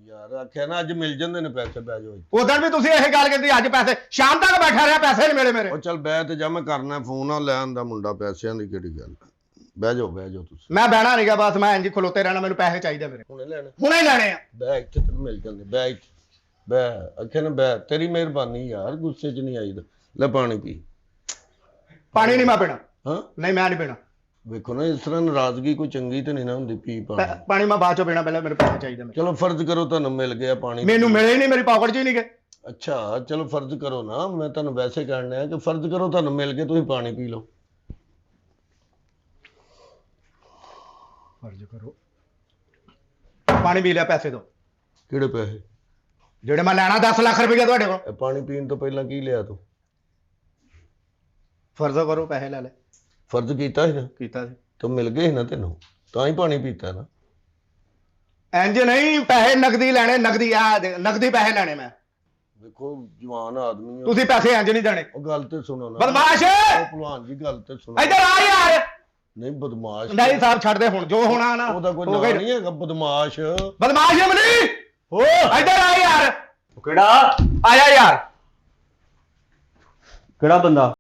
ਯਾਰ ਆਖਿਆ ਨਾ ਅੱਜ ਮਿਲ ਜਾਂਦੇ ਨੇ ਪੈਸੇ, ਬਹਿ ਜਾਓ। ਉਦੋਂ ਵੀ ਤੁਸੀਂ ਇਹ ਗੱਲ ਕੀਤੀ ਅੱਜ ਪੈਸੇ, ਸ਼ਾਮ ਤੱਕ ਬੈਠਾ ਰਿਹਾ, ਪੈਸੇ ਨਹੀਂ ਮਿਲੇ ਮੇਰੇ। ਉਹ ਚੱਲ ਬਹਿ ਤੇ ਜਾ, ਮੈਂ ਕਰਨਾ ਫੋਨ ਆ, ਲੈ ਆਂਦਾ ਮੁੰਡਾ, ਪੈਸਿਆਂ ਦੀ ਕਿਹੜੀ ਗੱਲ। ਬਹਿ ਜਾਓ ਤੁਸੀਂ। ਮੈਂ ਬਹਿਣਾ ਨਹੀਂਗਾ, ਬਸ ਮੈਂ ਇੰਜ ਖਲੋਤੇ ਰਹਿਣਾ, ਮੈਨੂੰ ਪੈਸੇ ਚਾਹੀਦੇ ਮੇਰੇ। ਹੁਣੇ ਲੈਣੇ? ਹੁਣੇ ਲੈਣੇ ਆ। ਬਹਿ ਇੱਥੇ ਤੈਨੂੰ ਮਿਲ ਜਾਂਦੇ, ਬਹਿ ਇੱਥੇ ਬਹਿ। ਆਖਿਆ ਨਾ ਬਹਿ, ਤੇਰੀ ਮਿਹਰਬਾਨੀ ਯਾਰ, ਗੁੱਸੇ 'ਚ ਨਹੀਂ ਆਈਦਾ। ਲੈ ਪਾਣੀ ਪੀ। ਪਾਣੀ ਨਹੀਂ ਮੈਂ ਪੀਣਾ। ਹਾਂ ਨਹੀਂ ਮੈਂ ਨਹੀਂ ਪੀਣਾ। ਵੇਖੋ ਨਾ, ਇਸ ਤਰ੍ਹਾਂ ਨਾਰਾਜ਼ਗੀ ਕੋਈ ਚੰਗੀ ਤੇ ਨਹੀਂ ਨਾ ਹੁੰਦੀ। ਪੀ ਪਾਣੀ। ਪਾਣੀ ਮੈਂ ਬਾਅਦ ਚੋਂ ਪੀਣਾ, ਪਹਿਲਾਂ ਮੇਰੇ ਪੈਸੇ ਚਾਹੀਦੇ ਮੇਰੇ। ਚਲੋ ਫਰਜ਼ ਕਰੋ ਤੁਹਾਨੂੰ ਮਿਲ ਗਿਆ ਪਾਣੀ। ਮੈਨੂੰ ਮਿਲੇ ਹੀ ਨਹੀਂ, ਮੇਰੀ ਪਾਕਟ 'ਚ ਹੀ ਨਹੀਂ ਗਏ। ਅੱਛਾ ਚਲੋ ਫਰਜ਼ ਕਰੋ ਨਾ, ਮੈਂ ਤੁਹਾਨੂੰ ਵੈਸੇ ਕਹਿਣਾ ਹੈ ਕਿ ਫਰਜ਼ ਕਰੋ ਤੁਹਾਨੂੰ ਮਿਲ ਗਏ, ਤੁਸੀਂ ਪਾਣੀ ਪੀ ਲਓ। ਫਰਜ਼ ਕਰੋ। ਪਾਣੀ ਪੀ ਲਿਆ, ਪੈਸੇ ਦਿਓ। ਕਿਹੜੇ ਪੈਸੇ? ਜਿਹੜੇ ਮੈਂ ਲੈਣਾ 10 ਲੱਖ ਰੁਪਏ ਤੁਹਾਡੇ ਕੋਲ। ਇਹ ਪਾਣੀ ਪੀਣ ਤੋਂ ਪਹਿਲਾਂ ਕੀ ਲਿਆ ਤੂੰ? ਫਰਜ਼ ਕਰੋ, ਪੈਸੇ ਲੈ ਲੈ। ਫਰਜ਼ ਕੀਤਾ ਸੀ ਨਾ? ਕੀਤਾ ਸੀ। ਤਾਂ ਮਿਲ ਗਏ ਨਾ ਤੈਨੂੰ, ਤਾਂ ਹੀ ਪਾਣੀ ਪੀਤਾ ਨਾ। ਇੰਜ ਨਹੀਂ, ਪੈਸੇ ਨਗਦੀ ਲੈਣੇ, ਨਗਦੀ ਨਗਦੀ ਪੈਸੇ ਲੈਣੇ ਮੈਂ। ਦੇਖੋ ਜਵਾਨ ਆਦਮੀ ਹੋ ਤੁਸੀਂ ਪੈਸੇ ਇੰਜ ਨਹੀਂ ਦੇਣੇ। ਉਹ ਗੱਲ ਤੇ ਸੁਣੋ ਨਾ। ਬਦਮਾਸ਼! ਉਹ ਭਲਵਾਨ ਜੀ ਗੱਲ ਤੇ ਸੁਣੋ। ਇੱਧਰ ਆ ਯਾਰ। ਨਹੀਂ ਬਦਮਾਸ਼ ਨਹੀਂ ਸਾਹਿਬ ਛੱਡ ਦੇ ਹੁਣ, ਜੋ ਹੋਣਾ ਨਾ ਉਹਦਾ ਕੋਈ ਨਾਂ ਨਹੀਂ ਹੈਗਾ ਬਦਮਾਸ਼। ਬਦਮਾਸ਼ ਅਮਲੀ ਹੋ ਇੱਧਰ ਆ ਯਾਰ। ਕਿਹੜਾ ਆਇਆ ਯਾਰ। ਕਿਹੜਾ ਬੰਦਾ?